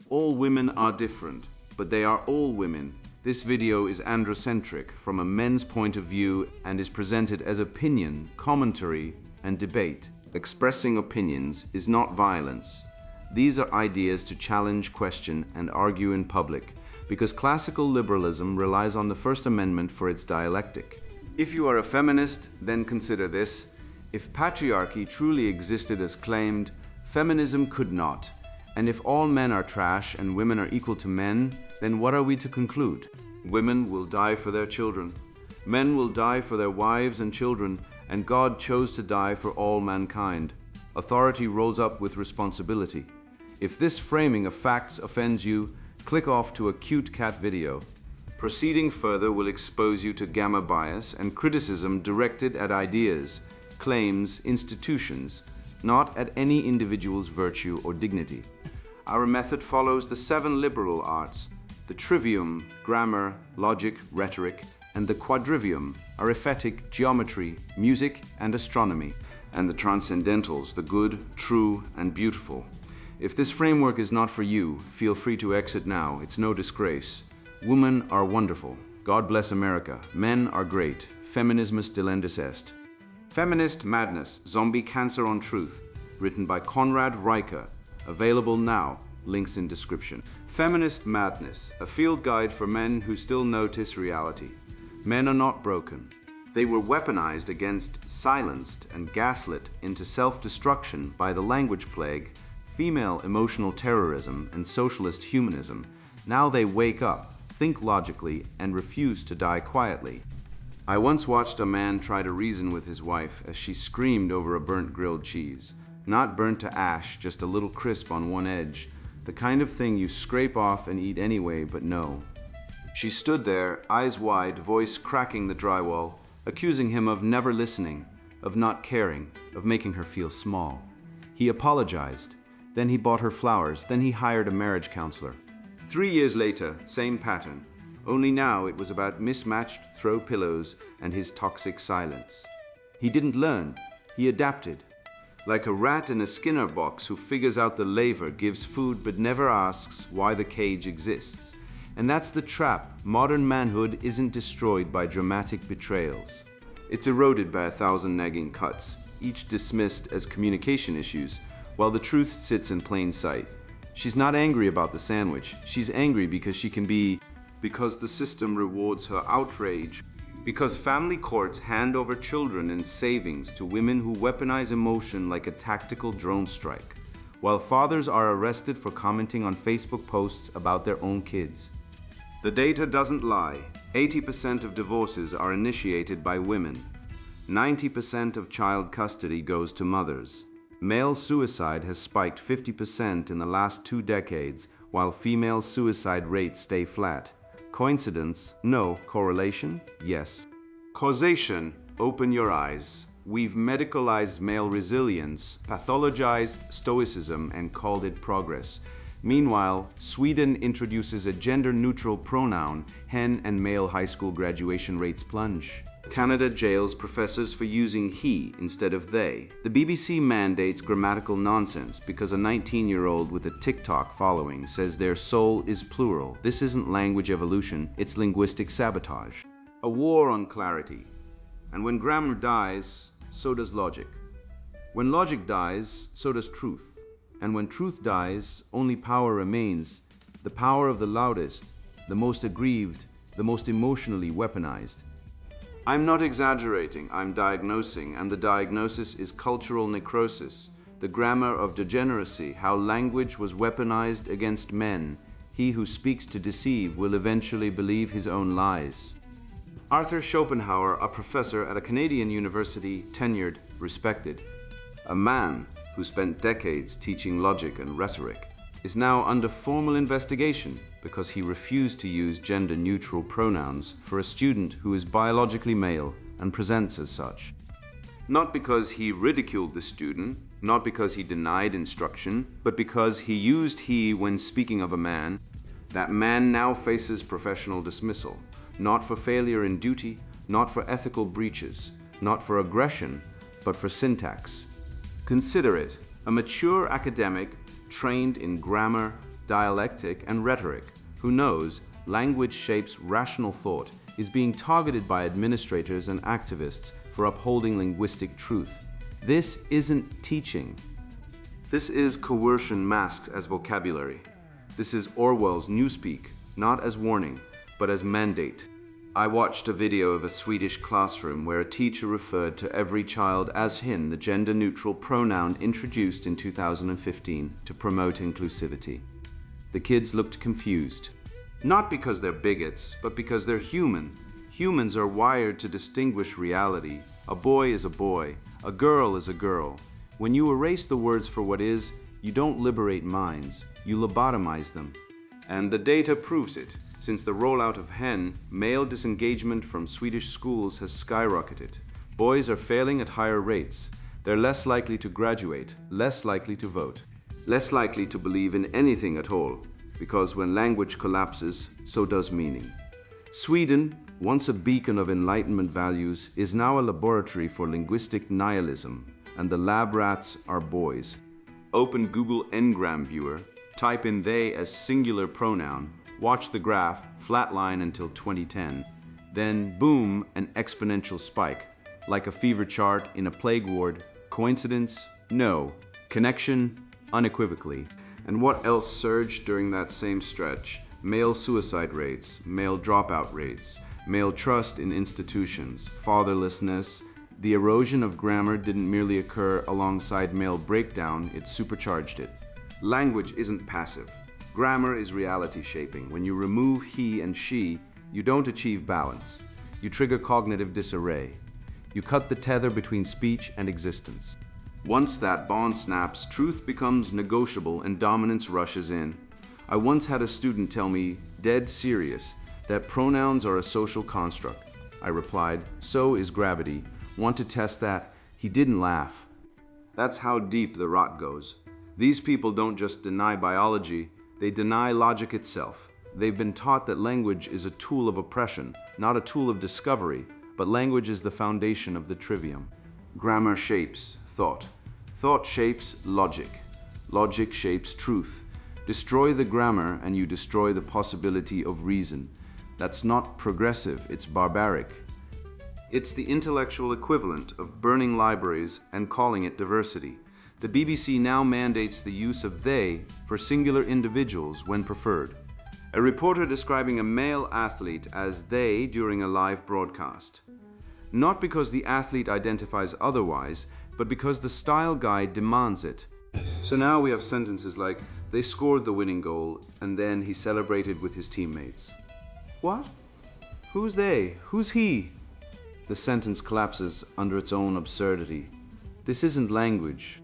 All women are different, but they are all women. This video is androcentric from a men's point of view and is presented as opinion, commentary, and debate. Expressing opinions is not violence. These are ideas to challenge, question, and argue in public, because classical liberalism relies on the First Amendment for its dialectic. If you are a feminist, then consider this. If patriarchy truly existed as claimed, feminism could not. And if all men are trash and women are equal to men, then what are we to conclude? Women will die for their children. Men will die for their wives and children, and God chose to die for all mankind. Authority rolls up with responsibility. If this framing of facts offends you, click off to a cute cat video. Proceeding further will expose you to gamma bias and criticism directed at ideas, claims, institutions, not at any individual's virtue or dignity. Our method follows the 7 liberal arts, the trivium, grammar, logic, rhetoric, and the quadrivium, arithmetic, geometry, music, and astronomy, and the transcendentals, the good, true, and beautiful. If this framework is not for you, feel free to exit now. It's no disgrace. Women are wonderful. God bless America. Men are great. Feminismus delendus est. Feminist Madness, Zombie Cancer on Truth, written by Conrad Reicher. Available now. Links in description. Feminist Madness, a field guide for men who still notice reality. Men are not broken. They were weaponized against, silenced, and gaslit into self-destruction by the language plague, female emotional terrorism, and socialist humanism. Now they wake up, think logically, and refuse to die quietly. I once watched a man try to reason with his wife as she screamed over a burnt grilled cheese. Not burnt to ash, just a little crisp on one edge. The kind of thing you scrape off and eat anyway, but no. She stood there, eyes wide, voice cracking the drywall, accusing him of never listening, of not caring, of making her feel small. He apologized. Then he bought her flowers. Then he hired a marriage counselor. 3 years later, same pattern. Only now it was about mismatched throw pillows and his toxic silence. He didn't learn. He adapted. Like a rat in a Skinner box who figures out the laver, gives food, but never asks why the cage exists. And that's the trap. Modern manhood isn't destroyed by dramatic betrayals. It's eroded by 1,000 nagging cuts, each dismissed as communication issues, while the truth sits in plain sight. She's not angry about the sandwich. She's angry because she can be, because the system rewards her outrage, because family courts hand over children and savings to women who weaponize emotion like a tactical drone strike, while fathers are arrested for commenting on Facebook posts about their own kids. The data doesn't lie. 80% of divorces are initiated by women. 90% of child custody goes to mothers. Male suicide has spiked 50% in the last 2 decades, while female suicide rates stay flat. Coincidence? No. Correlation? Yes. Causation? Open your eyes. We've medicalized male resilience, pathologized stoicism, and called it progress. Meanwhile, Sweden introduces a gender-neutral pronoun, hen and male high school graduation rates plunge. Canada jails professors for using he instead of they. The BBC mandates grammatical nonsense because a 19-year-old with a TikTok following says their soul is plural. This isn't language evolution, it's linguistic sabotage. A war on clarity. And when grammar dies, so does logic. When logic dies, so does truth. And when truth dies, only power remains, the power of the loudest, the most aggrieved, the most emotionally weaponized. I'm not exaggerating, I'm diagnosing, and the diagnosis is cultural necrosis, the grammar of degeneracy, how language was weaponized against men. He who speaks to deceive will eventually believe his own lies. Arthur Schopenhauer, a professor at a Canadian university, tenured, respected, a man who spent decades teaching logic and rhetoric, is now under formal investigation because he refused to use gender-neutral pronouns for a student who is biologically male and presents as such. Not because he ridiculed the student, not because he denied instruction, but because he used he when speaking of a man. That man now faces professional dismissal, not for failure in duty, not for ethical breaches, not for aggression, but for syntax. Consider it, a mature academic trained in grammar, dialectic, and rhetoric. Who knows, language shapes rational thought, is being targeted by administrators and activists for upholding linguistic truth. This isn't teaching. This is coercion masked as vocabulary. This is Orwell's newspeak, not as warning, but as mandate. I watched a video of a Swedish classroom where a teacher referred to every child as hin, the gender-neutral pronoun introduced in 2015 to promote inclusivity. The kids looked confused. Not because they're bigots, but because they're human. Humans are wired to distinguish reality. A boy is a boy. A girl is a girl. When you erase the words for what is, you don't liberate minds. You lobotomize them. And the data proves it. Since the rollout of hen, male disengagement from Swedish schools has skyrocketed. Boys are failing at higher rates. They're less likely to graduate, less likely to vote, less likely to believe in anything at all, because when language collapses, so does meaning. Sweden, once a beacon of Enlightenment values, is now a laboratory for linguistic nihilism, and the lab rats are boys. Open Google Ngram Viewer, type in they as singular pronoun, watch the graph flatline until 2010. Then, boom, an exponential spike, like a fever chart in a plague ward. Coincidence? No. Connection? Unequivocally. And what else surged during that same stretch? Male suicide rates, male dropout rates, male trust in institutions, fatherlessness. The erosion of grammar didn't merely occur alongside male breakdown, it supercharged it. Language isn't passive. Grammar is reality shaping. When you remove he and she, you don't achieve balance. You trigger cognitive disarray. You cut the tether between speech and existence. Once that bond snaps, truth becomes negotiable and dominance rushes in. I once had a student tell me, dead serious, that pronouns are a social construct. I replied, so is gravity. Want to test that? He didn't laugh. That's how deep the rot goes. These people don't just deny biology, they deny logic itself. They've been taught that language is a tool of oppression, not a tool of discovery, but language is the foundation of the trivium. Grammar shapes thought. Thought shapes logic. Logic shapes truth. Destroy the grammar and you destroy the possibility of reason. That's not progressive, it's barbaric. It's the intellectual equivalent of burning libraries and calling it diversity. The BBC now mandates the use of they for singular individuals when preferred. A reporter describing a male athlete as they during a live broadcast. Not because the athlete identifies otherwise, but because the style guide demands it. So now we have sentences like, they scored the winning goal, and then he celebrated with his teammates. What? Who's they? Who's he? The sentence collapses under its own absurdity. This isn't language.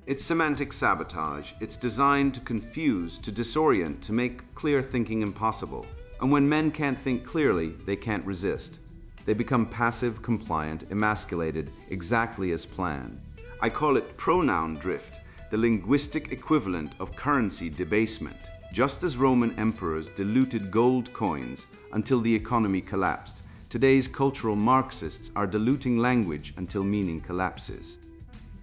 It's semantic sabotage. It's designed to confuse, to disorient, to make clear thinking impossible. And when men can't think clearly, they can't resist. They become passive, compliant, emasculated, exactly as planned. I call it pronoun drift, the linguistic equivalent of currency debasement. Just as Roman emperors diluted gold coins until the economy collapsed, today's cultural Marxists are diluting language until meaning collapses.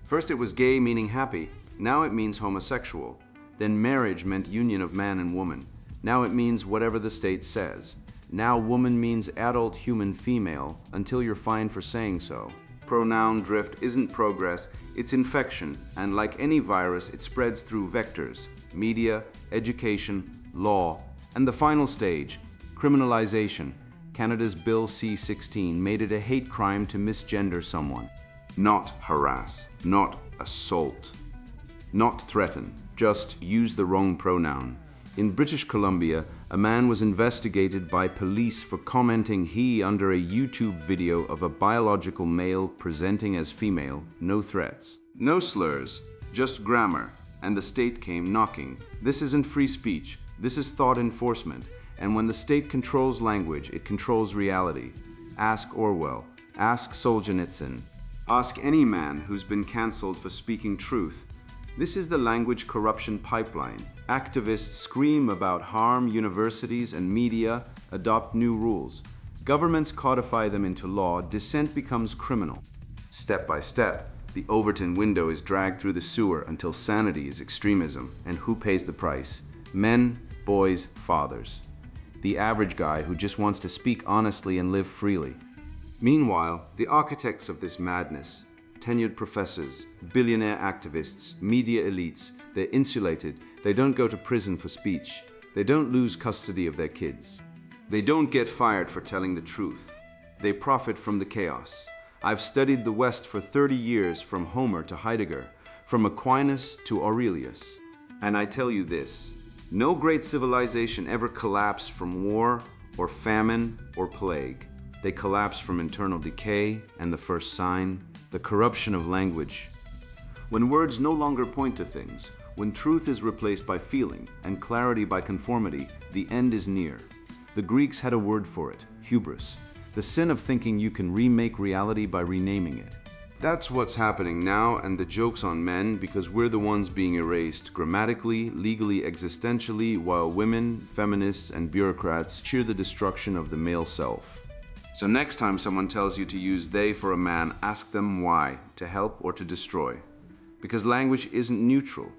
First it was gay meaning happy, now it means homosexual. Then marriage meant union of man and woman. Now it means whatever the state says. Now woman means adult human female, until you're fined for saying so. Pronoun drift isn't progress, it's infection, and like any virus, it spreads through vectors, media, education, law, and the final stage, criminalization. Canada's Bill C-16 made it a hate crime to misgender someone. Not harass, not assault, not threaten, just use the wrong pronoun. In British Columbia, a man was investigated by police for commenting he under a YouTube video of a biological male presenting as female, no threats. No slurs, just grammar, and the state came knocking. This isn't free speech, this is thought enforcement, and when the state controls language, it controls reality. Ask Orwell, ask Solzhenitsyn. Ask any man who's been cancelled for speaking truth. This is the language corruption pipeline. Activists scream about harm, universities and media adopt new rules. Governments codify them into law, dissent becomes criminal. Step by step, the Overton window is dragged through the sewer until sanity is extremism. And who pays the price? Men, boys, fathers. The average guy who just wants to speak honestly and live freely. Meanwhile, the architects of this madness, tenured professors, billionaire activists, media elites, they're insulated. They don't go to prison for speech. They don't lose custody of their kids. They don't get fired for telling the truth. They profit from the chaos. I've studied the West for 30 years, from Homer to Heidegger, from Aquinas to Aurelius. And I tell you this, no great civilization ever collapsed from war or famine or plague. They collapse from internal decay and the first sign, the corruption of language. When words no longer point to things, when truth is replaced by feeling and clarity by conformity, the end is near. The Greeks had a word for it, hubris, the sin of thinking you can remake reality by renaming it. That's what's happening now, and the joke's on men because we're the ones being erased grammatically, legally, existentially, while women, feminists, and bureaucrats cheer the destruction of the male self. So next time someone tells you to use they for a man, ask them why, to help or to destroy. Because language isn't neutral.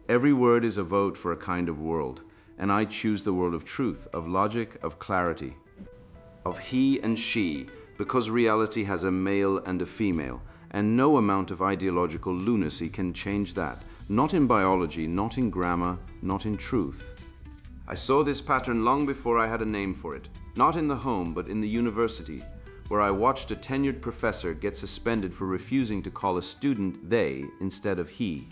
Every word is a vote for a kind of world, and I choose the world of truth, of logic, of clarity, of he and she, because reality has a male and a female, and no amount of ideological lunacy can change that. Not in biology, not in grammar, not in truth. I saw this pattern long before I had a name for it. Not in the home, but in the university, where I watched a tenured professor get suspended for refusing to call a student they instead of he.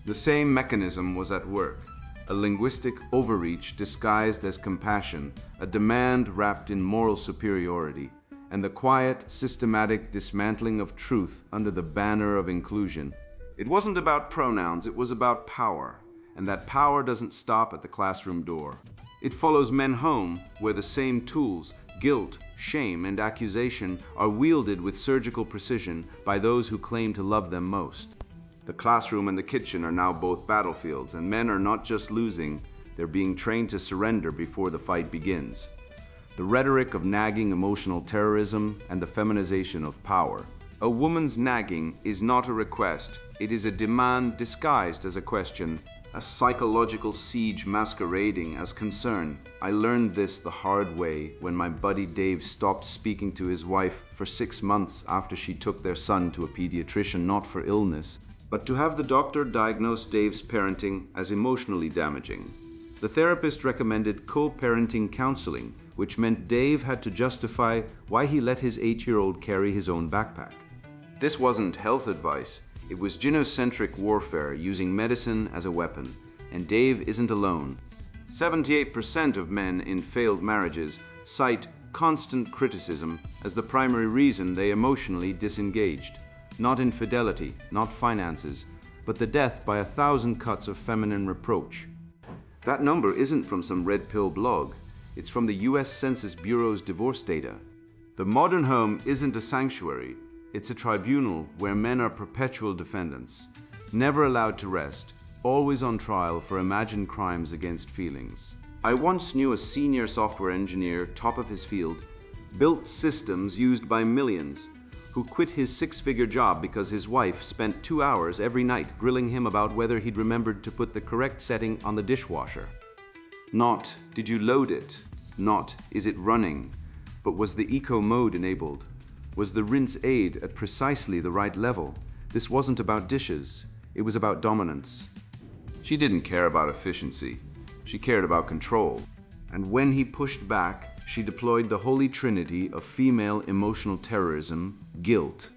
The same mechanism was at work, a linguistic overreach disguised as compassion, a demand wrapped in moral superiority, and the quiet, systematic dismantling of truth under the banner of inclusion. It wasn't about pronouns, it was about power, and that power doesn't stop at the classroom door. It follows men home, where the same tools, guilt, shame, and accusation, are wielded with surgical precision by those who claim to love them most. The classroom and the kitchen are now both battlefields, and men are not just losing, they're being trained to surrender before the fight begins. The rhetoric of nagging emotional terrorism and the feminization of power. A woman's nagging is not a request, it is a demand disguised as a question, a psychological siege masquerading as concern. I learned this the hard way when my buddy Dave stopped speaking to his wife for 6 months after she took their son to a pediatrician, not for illness, but to have the doctor diagnose Dave's parenting as emotionally damaging. The therapist recommended co-parenting counseling, which meant Dave had to justify why he let his 8-year-old carry his own backpack. This wasn't health advice. It was gynocentric warfare using medicine as a weapon, and Dave isn't alone. 78% of men in failed marriages cite constant criticism as the primary reason they emotionally disengaged. Not infidelity, not finances, but the death by 1,000 cuts of feminine reproach. That number isn't from some red pill blog. It's from the US Census Bureau's divorce data. The modern home isn't a sanctuary. It's a tribunal where men are perpetual defendants, never allowed to rest, always on trial for imagined crimes against feelings. I once knew a senior software engineer, top of his field, built systems used by millions, who quit his 6-figure job because his wife spent 2 hours every night grilling him about whether he'd remembered to put the correct setting on the dishwasher. Not, did you load it? Not, is it running? But was the eco mode enabled? Was the rinse aid at precisely the right level? This wasn't about dishes, it was about dominance. She didn't care about efficiency, she cared about control. And when he pushed back, she deployed the holy trinity of female emotional terrorism, guilt.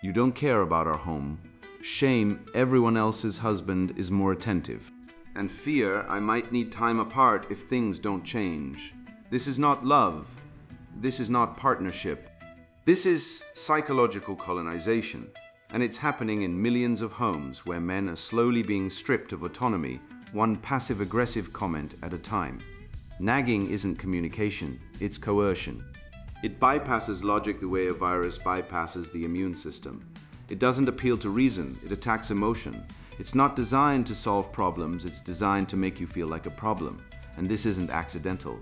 You don't care about our home. Shame, everyone else's husband is more attentive. And fear, I might need time apart if things don't change. This is not love. This is not partnership. This is psychological colonization, and it's happening in millions of homes where men are slowly being stripped of autonomy, one passive-aggressive comment at a time. Nagging isn't communication, it's coercion. It bypasses logic the way a virus bypasses the immune system. It doesn't appeal to reason, it attacks emotion. It's not designed to solve problems, it's designed to make you feel like a problem, and this isn't accidental.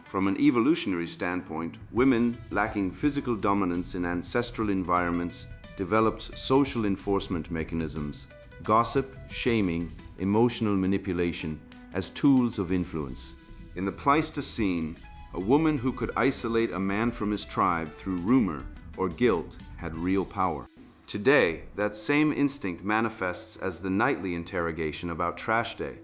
From an evolutionary standpoint, women lacking physical dominance in ancestral environments developed social enforcement mechanisms, gossip, shaming, emotional manipulation, as tools of influence. In the Pleistocene, a woman who could isolate a man from his tribe through rumor or guilt had real power. Today, that same instinct manifests as the nightly interrogation about trash day,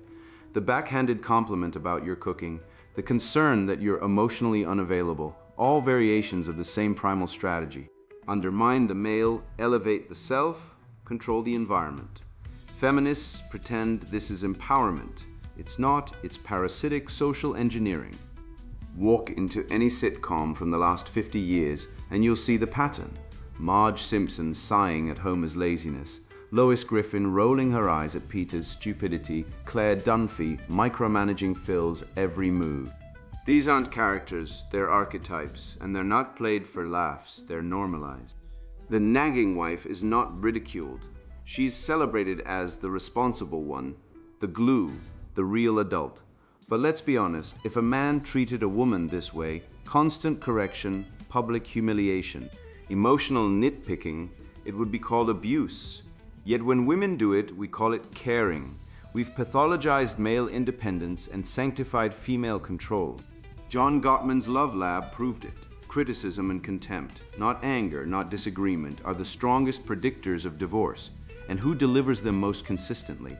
the backhanded compliment about your cooking, the concern that you're emotionally unavailable, all variations of the same primal strategy. Undermine the male, elevate the self, control the environment. Feminists pretend this is empowerment. It's not, it's parasitic social engineering. Walk into any sitcom from the last 50 years and you'll see the pattern. Marge Simpson sighing at Homer's laziness, Lois Griffin rolling her eyes at Peter's stupidity, Claire Dunphy micromanaging Phil's every move. These aren't characters, they're archetypes, and they're not played for laughs, they're normalized. The nagging wife is not ridiculed. She's celebrated as the responsible one, the glue, the real adult. But let's be honest, if a man treated a woman this way, constant correction, public humiliation, emotional nitpicking, it would be called abuse. Yet when women do it, we call it caring. We've pathologized male independence and sanctified female control. John Gottman's Love Lab proved it. Criticism and contempt, not anger, not disagreement, are the strongest predictors of divorce. And who delivers them most consistently?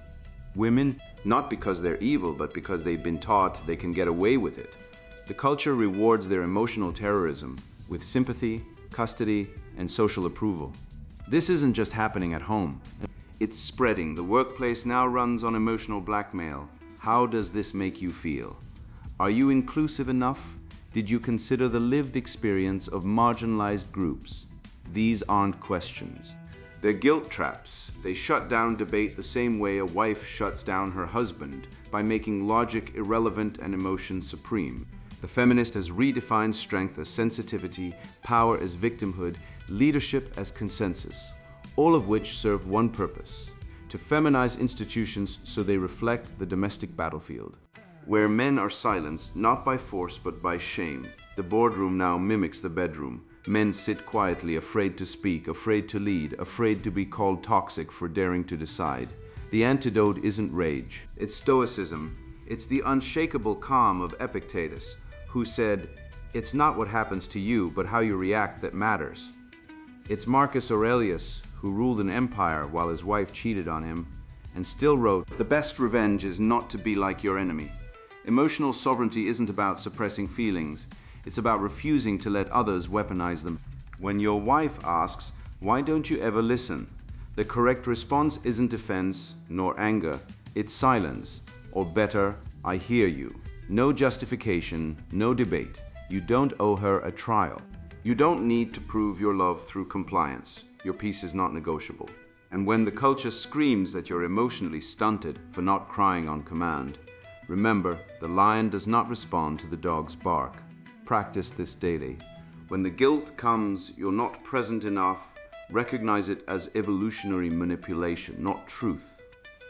Women, not because they're evil, but because they've been taught they can get away with it. The culture rewards their emotional terrorism with sympathy, custody, and social approval. This isn't just happening at home. It's spreading. The workplace now runs on emotional blackmail. How does this make you feel? Are you inclusive enough? Did you consider the lived experience of marginalized groups? These aren't questions. They're guilt traps. They shut down debate the same way a wife shuts down her husband, by making logic irrelevant and emotion supreme. The feminist has redefined strength as sensitivity, power as victimhood, leadership as consensus, all of which serve one purpose: to feminize institutions so they reflect the domestic battlefield. Where men are silenced, not by force but by shame, the boardroom now mimics the bedroom. Men sit quietly, afraid to speak, afraid to lead, afraid to be called toxic for daring to decide. The antidote isn't rage, it's stoicism. It's the unshakable calm of Epictetus, who said, "It's not what happens to you, but how you react that matters." It's Marcus Aurelius, who ruled an empire while his wife cheated on him, and still wrote, "The best revenge is not to be like your enemy." Emotional sovereignty isn't about suppressing feelings. It's about refusing to let others weaponize them. When your wife asks, "Why don't you ever listen?" the correct response isn't defense nor anger. It's silence, or better, "I hear you." No justification, no debate. You don't owe her a trial. You don't need to prove your love through compliance. Your peace is not negotiable. And when the culture screams that you're emotionally stunted for not crying on command, remember, the lion does not respond to the dog's bark. Practice this daily. When the guilt comes, you're not present enough, recognize it as evolutionary manipulation, not truth.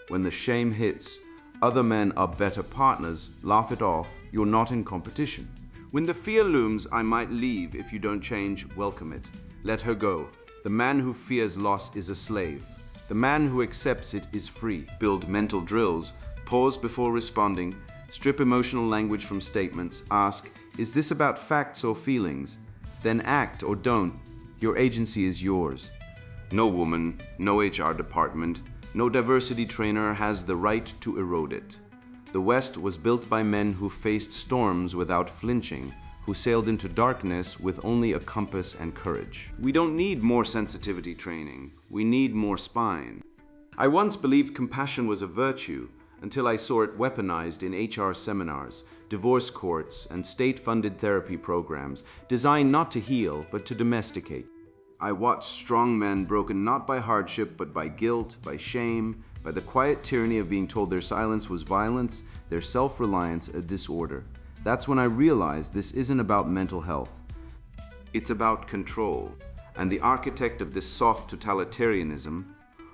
When the shame hits, other men are better partners, laugh it off, you're not in competition. When the fear looms, "I might leave if you don't change," welcome it. Let her go. The man who fears loss is a slave. The man who accepts it is free. Build mental drills. Pause before responding. Strip emotional language from statements. Ask, is this about facts or feelings? Then act or don't. Your agency is yours. No woman, no HR department, no diversity trainer has the right to erode it. The West was built by men who faced storms without flinching, who sailed into darkness with only a compass and courage. We don't need more sensitivity training. We need more spine. I once believed compassion was a virtue until I saw it weaponized in HR seminars, divorce courts, and state-funded therapy programs designed not to heal, but to domesticate. I watched strong men broken not by hardship, but by guilt, by shame, by the quiet tyranny of being told their silence was violence, their self-reliance a disorder. That's when I realized this isn't about mental health. It's about control. And the architect of this soft totalitarianism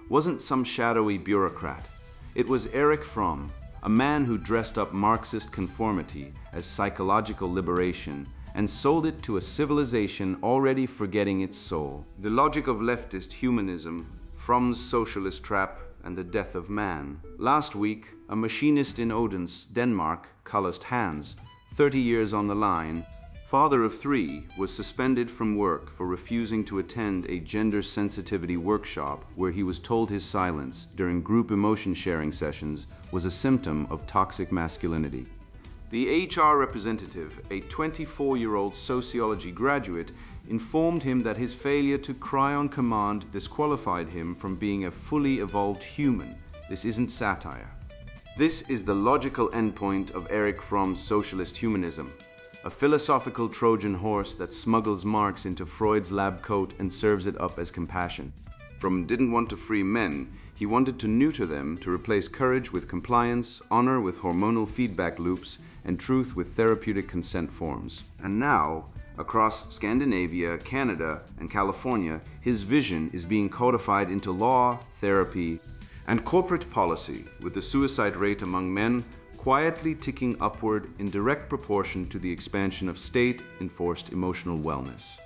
wasn't some shadowy bureaucrat. It was Erich Fromm, a man who dressed up Marxist conformity as psychological liberation and sold it to a civilization already forgetting its soul. The logic of leftist humanism, Fromm's socialist trap, and the death of man. Last week, a machinist in Odense, Denmark, calloused hands, 30 years on the line, father of 3, was suspended from work for refusing to attend a gender sensitivity workshop where he was told his silence during group emotion sharing sessions was a symptom of toxic masculinity. The HR representative, a 24-year-old sociology graduate, informed him that his failure to cry on command disqualified him from being a fully evolved human. This isn't satire. This is the logical endpoint of Erich Fromm's socialist humanism, a philosophical Trojan horse that smuggles Marx into Freud's lab coat and serves it up as compassion. Fromm didn't want to free men, he wanted to neuter them to replace courage with compliance, honor with hormonal feedback loops, and truth with therapeutic consent forms. And now, across Scandinavia, Canada, and California, his vision is being codified into law, therapy, and corporate policy, with the suicide rate among men quietly ticking upward in direct proportion to the expansion of state-enforced emotional wellness.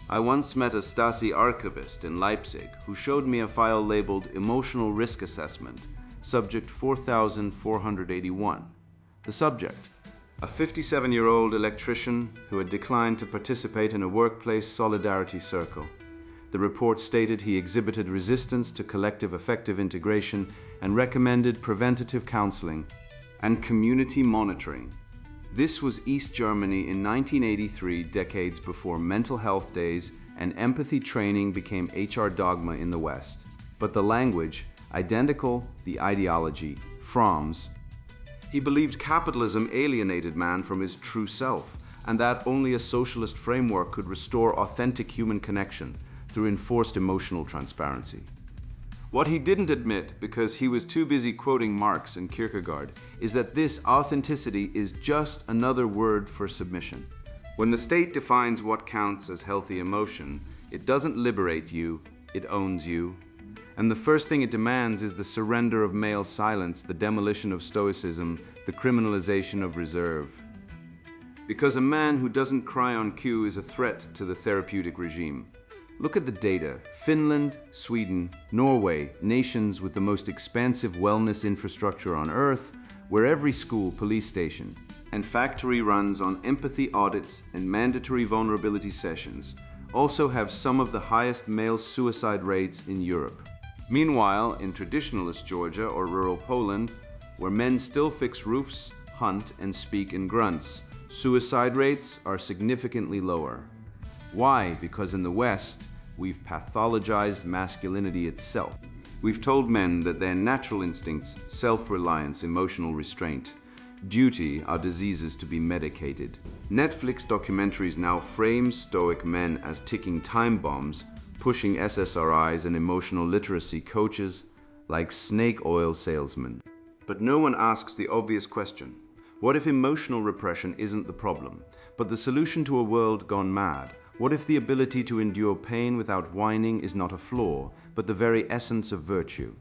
I once met a Stasi archivist in Leipzig who showed me a file labeled Emotional Risk Assessment, subject 4481. The subject: a 57-year-old electrician who had declined to participate in a workplace solidarity circle. The report stated he exhibited resistance to collective affective integration and recommended preventative counseling and community monitoring. This was East Germany in 1983, decades before mental health days and empathy training became HR dogma in the West. But the language, identical, the ideology, Fromm's. He believed capitalism alienated man from his true self, and that only a socialist framework could restore authentic human connection through enforced emotional transparency. What he didn't admit, because he was too busy quoting Marx and Kierkegaard, is that this authenticity is just another word for submission. When the state defines what counts as healthy emotion, it doesn't liberate you, it owns you. And the first thing it demands is the surrender of male silence, the demolition of stoicism, the criminalization of reserve. Because a man who doesn't cry on cue is a threat to the therapeutic regime. Look at the data. Finland, Sweden, Norway, nations with the most expansive wellness infrastructure on earth, where every school, police station, and factory runs on empathy audits and mandatory vulnerability sessions, also have some of the highest male suicide rates in Europe. Meanwhile, in traditionalist Georgia or rural Poland, where men still fix roofs, hunt, and speak in grunts, suicide rates are significantly lower. Why? Because in the West, we've pathologized masculinity itself. We've told men that their natural instincts, self-reliance, emotional restraint, duty are diseases to be medicated. Netflix documentaries now frame stoic men as ticking time bombs, pushing SSRIs and emotional literacy coaches like snake oil salesmen. But no one asks the obvious question: what if emotional repression isn't the problem, but the solution to a world gone mad? What if the ability to endure pain without whining is not a flaw, but the very essence of virtue?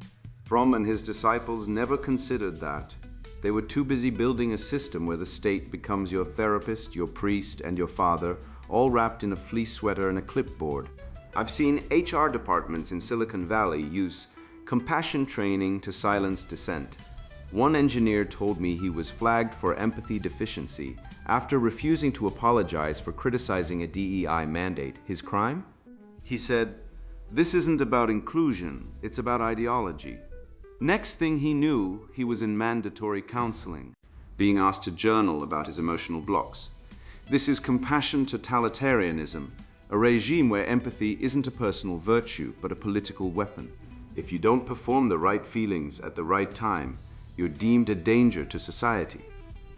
Fromm and his disciples never considered that. They were too busy building a system where the state becomes your therapist, your priest, and your father, all wrapped in a fleece sweater and a clipboard. I've seen HR departments in Silicon Valley use compassion training to silence dissent. One engineer told me he was flagged for empathy deficiency after refusing to apologize for criticizing a DEI mandate. His crime? He said, "This isn't about inclusion, it's about ideology." Next thing he knew, he was in mandatory counseling, being asked to journal about his emotional blocks. This is compassion totalitarianism, a regime where empathy isn't a personal virtue, but a political weapon. If you don't perform the right feelings at the right time, you're deemed a danger to society.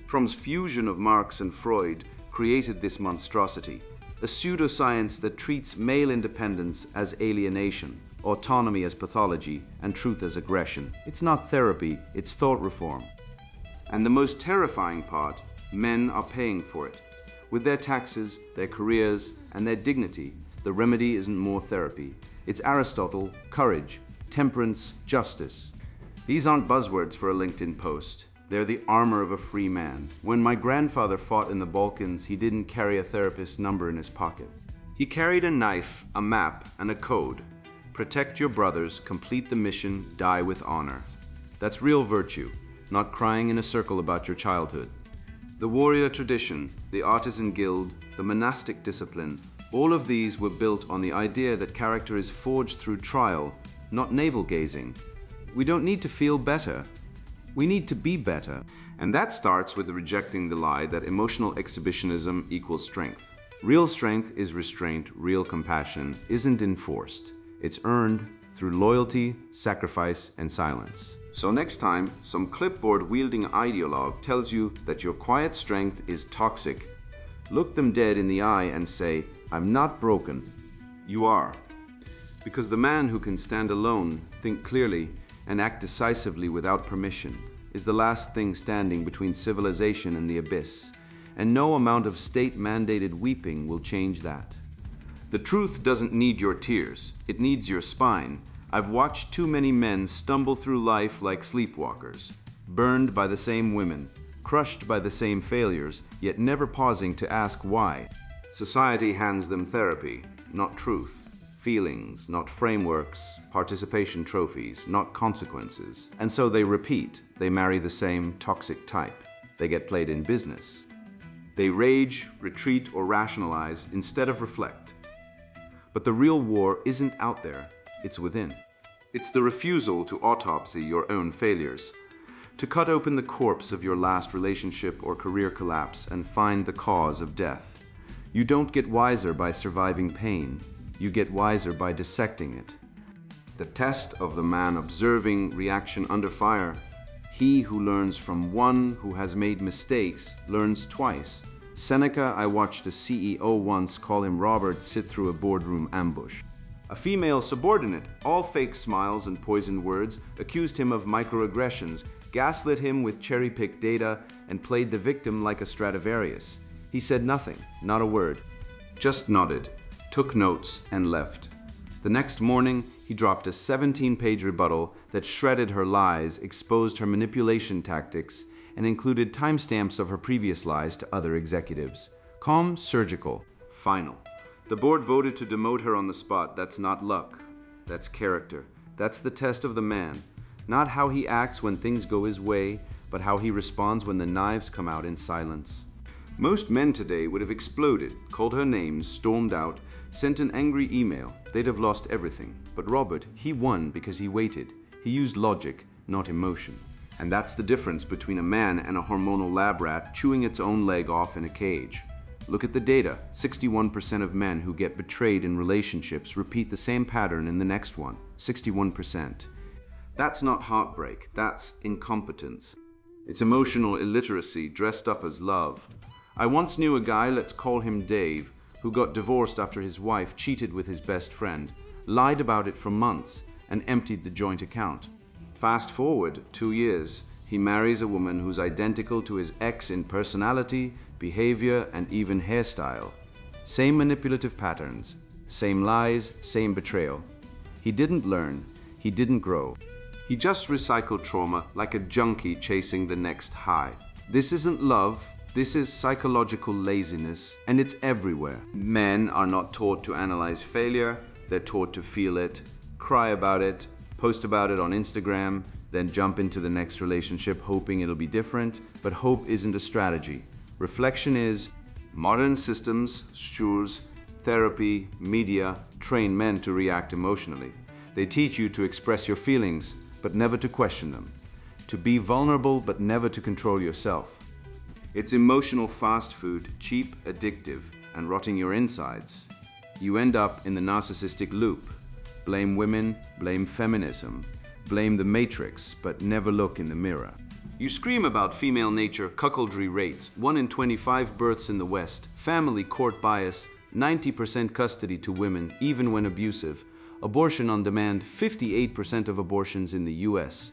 Fromm's fusion of Marx and Freud created this monstrosity, a pseudoscience that treats male independence as alienation, autonomy as pathology, and truth as aggression. It's not therapy, it's thought reform. And the most terrifying part, men are paying for it. With their taxes, their careers, and their dignity, the remedy isn't more therapy. It's Aristotle, courage, temperance, justice. These aren't buzzwords for a LinkedIn post. They're the armor of a free man. When my grandfather fought in the Balkans, he didn't carry a therapist's number in his pocket. He carried a knife, a map, and a code. Protect your brothers, complete the mission, die with honor. That's real virtue, not crying in a circle about your childhood. The warrior tradition, the artisan guild, the monastic discipline, all of these were built on the idea that character is forged through trial, not navel-gazing. We don't need to feel better. We need to be better. And that starts with rejecting the lie that emotional exhibitionism equals strength. Real strength is restraint, real compassion isn't enforced. It's earned through loyalty, sacrifice, and silence. So next time, some clipboard-wielding ideologue tells you that your quiet strength is toxic, look them dead in the eye and say, "I'm not broken." You are. Because the man who can stand alone, think clearly, and act decisively without permission is the last thing standing between civilization and the abyss, and no amount of state-mandated weeping will change that. The truth doesn't need your tears, it needs your spine. I've watched too many men stumble through life like sleepwalkers, burned by the same women, crushed by the same failures, yet never pausing to ask why. Society hands them therapy, not truth, feelings, not frameworks, participation trophies, not consequences. And so they repeat, they marry the same toxic type. They get played in business. They rage, retreat, or rationalize instead of reflect. But the real war isn't out there, it's within. It's the refusal to autopsy your own failures, to cut open the corpse of your last relationship or career collapse and find the cause of death. You don't get wiser by surviving pain, you get wiser by dissecting it. The test of the man observing reaction under fire. He who learns from one who has made mistakes learns twice. Seneca, I watched a CEO once call him Robert sit through a boardroom ambush. A female subordinate, all fake smiles and poisoned words, accused him of microaggressions, gaslit him with cherry-picked data, and played the victim like a Stradivarius. He said nothing, not a word, just nodded, took notes, and left. The next morning, he dropped a 17-page rebuttal that shredded her lies, exposed her manipulation tactics, and included timestamps of her previous lies to other executives. Calm, surgical, final. The board voted to demote her on the spot. That's not luck. That's character. That's the test of the man. Not how he acts when things go his way, but how he responds when the knives come out in silence. Most men today would have exploded, called her names, stormed out, sent an angry email. They'd have lost everything. But Robert, he won because he waited. He used logic, not emotion. And that's the difference between a man and a hormonal lab rat chewing its own leg off in a cage. Look at the data. 61% of men who get betrayed in relationships repeat the same pattern in the next one. 61%. That's not heartbreak. That's incompetence. It's emotional illiteracy dressed up as love. I once knew a guy, let's call him Dave, who got divorced after his wife cheated with his best friend, lied about it for months, and emptied the joint account. Fast forward 2 years, he marries a woman who's identical to his ex in personality, behavior, and even hairstyle. Same manipulative patterns, same lies, same betrayal. He didn't learn, he didn't grow. He just recycled trauma like a junkie chasing the next high. This isn't love, this is psychological laziness, and it's everywhere. Men are not taught to analyze failure, they're taught to feel it, cry about it, post about it on Instagram, then jump into the next relationship hoping it'll be different. But hope isn't a strategy. Reflection is. Modern systems, schools, therapy, media train men to react emotionally. They teach you to express your feelings, but never to question them. To be vulnerable, but never to control yourself. It's emotional fast food, cheap, addictive, and rotting your insides. You end up in the narcissistic loop. Blame women, blame feminism, blame the matrix, but never look in the mirror. You scream about female nature, cuckoldry rates, 1 in 25 births in the West, family court bias, 90% custody to women, even when abusive, abortion on demand, 58% of abortions in the US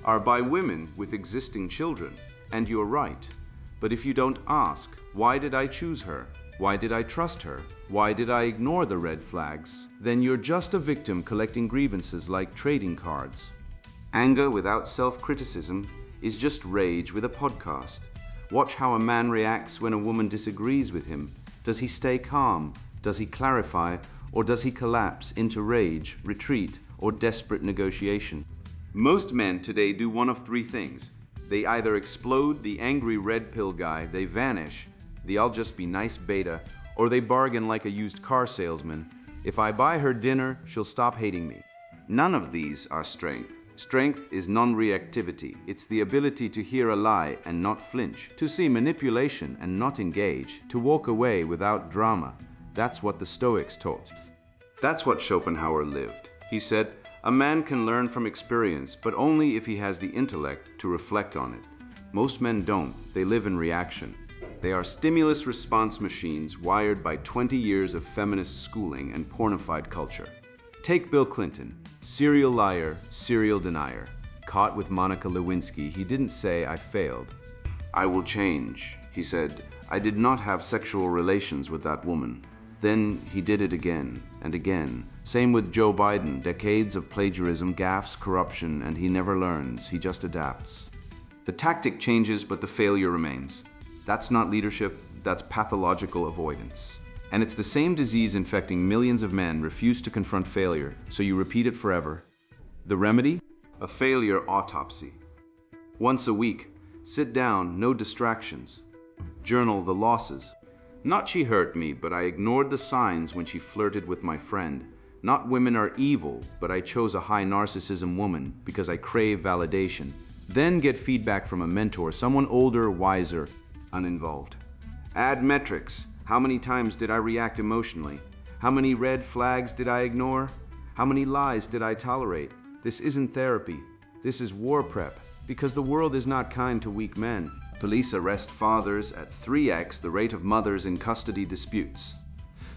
are by women with existing children. And you're right. But if you don't ask, why did I choose her? Why did I trust her? Why did I ignore the red flags? Then you're just a victim collecting grievances like trading cards. Anger without self-criticism is just rage with a podcast. Watch how a man reacts when a woman disagrees with him. Does he stay calm? Does he clarify? or does he collapse into rage, retreat, or desperate negotiation? Most men today do one of three things. They either explode, the angry red pill guy, they vanish, the I'll just be nice beta, or they bargain like a used car salesman. If I buy her dinner, she'll stop hating me. None of these are strength. Strength is non-reactivity. It's the ability to hear a lie and not flinch, to see manipulation and not engage, to walk away without drama. That's what the Stoics taught. That's what Schopenhauer lived. He said, a man can learn from experience, but only if he has the intellect to reflect on it. Most men don't. They live in reaction. They are stimulus response machines wired by 20 years of feminist schooling and pornified culture. Take Bill Clinton, serial liar, serial denier. Caught with Monica Lewinsky, he didn't say, I failed. I will change. He said, I did not have sexual relations with that woman. Then he did it again and again. Same with Joe Biden, decades of plagiarism, gaffes, corruption, and he never learns, he just adapts. The tactic changes, but the failure remains. That's not leadership, that's pathological avoidance. And it's the same disease infecting millions of men. Refuse to confront failure, so you repeat it forever. The remedy? A failure autopsy. Once a week, sit down, no distractions. Journal the losses. Not she hurt me, but I ignored the signs when she flirted with my friend. Not women are evil, but I chose a high narcissism woman because I crave validation. Then get feedback from a mentor, someone older, wiser, uninvolved. Add metrics. How many times did I react emotionally? How many red flags did I ignore? How many lies did I tolerate? This isn't therapy. This is war prep, because the world is not kind to weak men. Police arrest fathers at 3x the rate of mothers in custody disputes.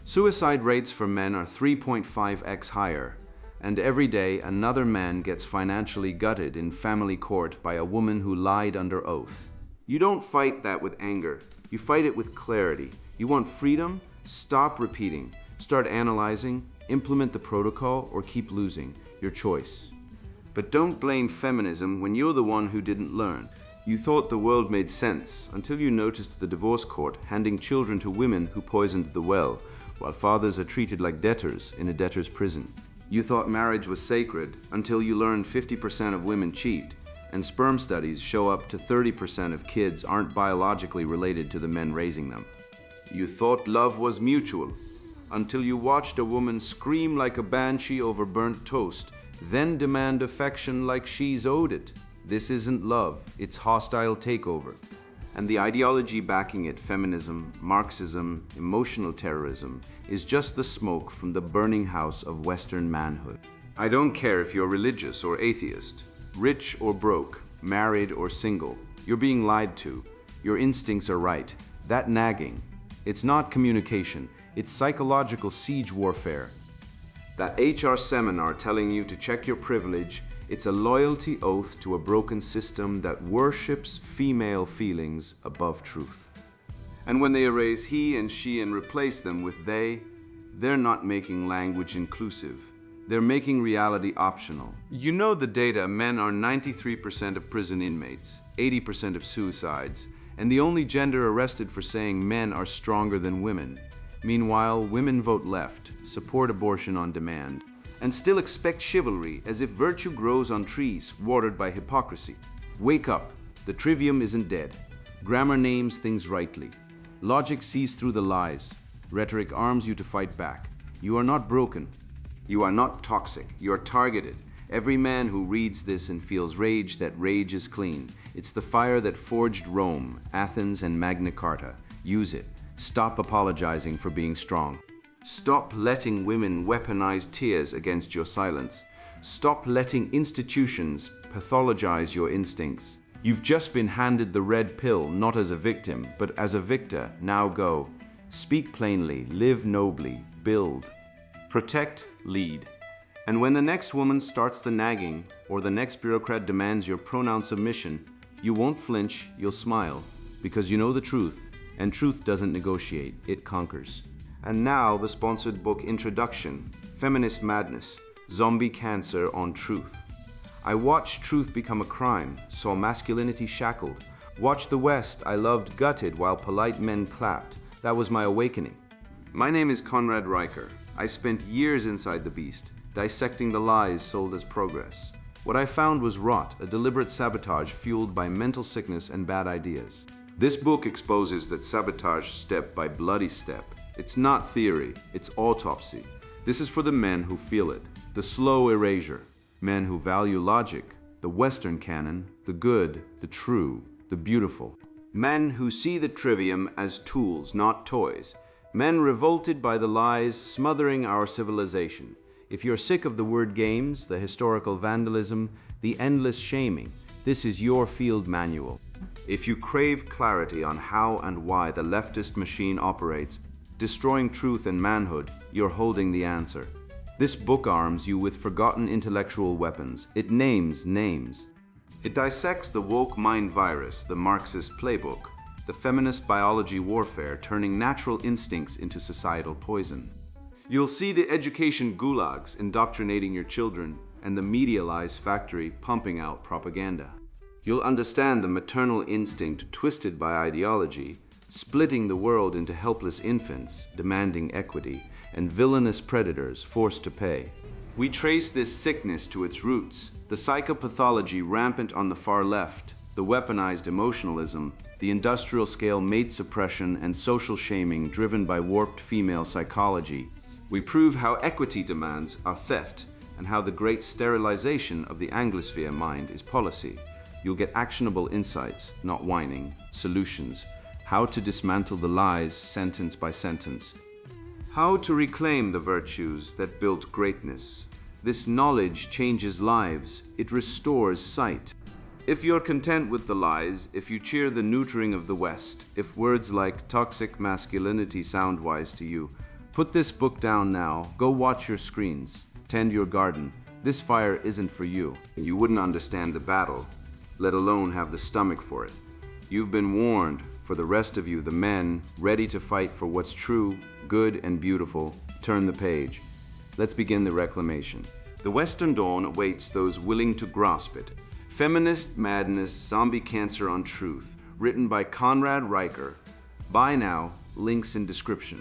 Suicide rates for men are 3.5x higher, and every day another man gets financially gutted in family court by a woman who lied under oath. You don't fight that with anger. You fight it with clarity. You want freedom? Stop repeating. Start analyzing, implement the protocol, or keep losing. Your choice. But don't blame feminism when you're the one who didn't learn. You thought the world made sense until you noticed the divorce court handing children to women who poisoned the well, while fathers are treated like debtors in a debtor's prison. You thought marriage was sacred until you learned 50% of women cheat, and sperm studies show up to 30% of kids aren't biologically related to the men raising them. You thought love was mutual until you watched a woman scream like a banshee over burnt toast, then demand affection like she's owed it. This isn't love, it's hostile takeover. And the ideology backing it, feminism, Marxism, emotional terrorism, is just the smoke from the burning house of Western manhood. I don't care if you're religious or atheist, rich or broke, married or single. You're being lied to. Your instincts are right. That nagging, it's not communication, it's psychological siege warfare. That HR seminar telling you to check your privilege, it's a loyalty oath to a broken system that worships female feelings above truth. And when they erase he and she and replace them with they, they're not making language inclusive. They're making reality optional. You know the data, men are 93% of prison inmates, 80% of suicides, and the only gender arrested for saying men are stronger than women. Meanwhile, women vote left, support abortion on demand, and still expect chivalry as if virtue grows on trees watered by hypocrisy. Wake up, the trivium isn't dead. Grammar names things rightly. Logic sees through the lies. Rhetoric arms you to fight back. You are not broken. You are not toxic. You are targeted. Every man who reads this and feels rage, that rage is clean. It's the fire that forged Rome, Athens, and Magna Carta. Use it. Stop apologizing for being strong. Stop letting women weaponize tears against your silence. Stop letting institutions pathologize your instincts. You've just been handed the red pill, not as a victim, but as a victor. Now go. Speak plainly, live nobly, build. Protect, lead. And when the next woman starts the nagging, or the next bureaucrat demands your pronoun submission, you won't flinch, you'll smile, because you know the truth, and truth doesn't negotiate, it conquers. And now the sponsored book introduction, Feminist Madness, Zombie Cancer on Truth. I watched truth become a crime, saw masculinity shackled. Watched the West I loved gutted while polite men clapped. That was my awakening. My name is Conrad Riker. I spent years inside the beast, dissecting the lies sold as progress. What I found was rot, a deliberate sabotage fueled by mental sickness and bad ideas. This book exposes that sabotage step by bloody step. It's not theory, it's autopsy. This is for the men who feel it, the slow erasure, men who value logic, the Western canon, the good, the true, the beautiful. Men who see the trivium as tools, not toys. Men revolted by the lies smothering our civilization. If you're sick of the word games, the historical vandalism, the endless shaming, this is your field manual. If you crave clarity on how and why the leftist machine operates, destroying truth and manhood, you're holding the answer. This book arms you with forgotten intellectual weapons. It names names. It dissects the woke mind virus, the Marxist playbook, the feminist biology warfare turning natural instincts into societal poison. You'll see the education gulags indoctrinating your children and the media lies factory pumping out propaganda. You'll understand the maternal instinct twisted by ideology, splitting the world into helpless infants demanding equity and villainous predators forced to pay. We trace this sickness to its roots, the psychopathology rampant on the far left, the weaponized emotionalism, the industrial-scale mate suppression and social shaming driven by warped female psychology. We prove how equity demands are theft and how the great sterilization of the Anglosphere mind is policy. You'll get actionable insights, not whining, solutions, how to dismantle the lies sentence by sentence, how to reclaim the virtues that built greatness. This knowledge changes lives, it restores sight. If you're content with the lies, if you cheer the neutering of the West, if words like toxic masculinity sound wise to you, put this book down now, go watch your screens, tend your garden. This fire isn't for you. You wouldn't understand the battle, let alone have the stomach for it. You've been warned. For the rest of you, the men, ready to fight for what's true, good, and beautiful, turn the page. Let's begin the reclamation. The Western dawn awaits those willing to grasp it. Feminist Madness, Zombie Cancer on Truth, written by Conrad Riker. Buy now, links in description.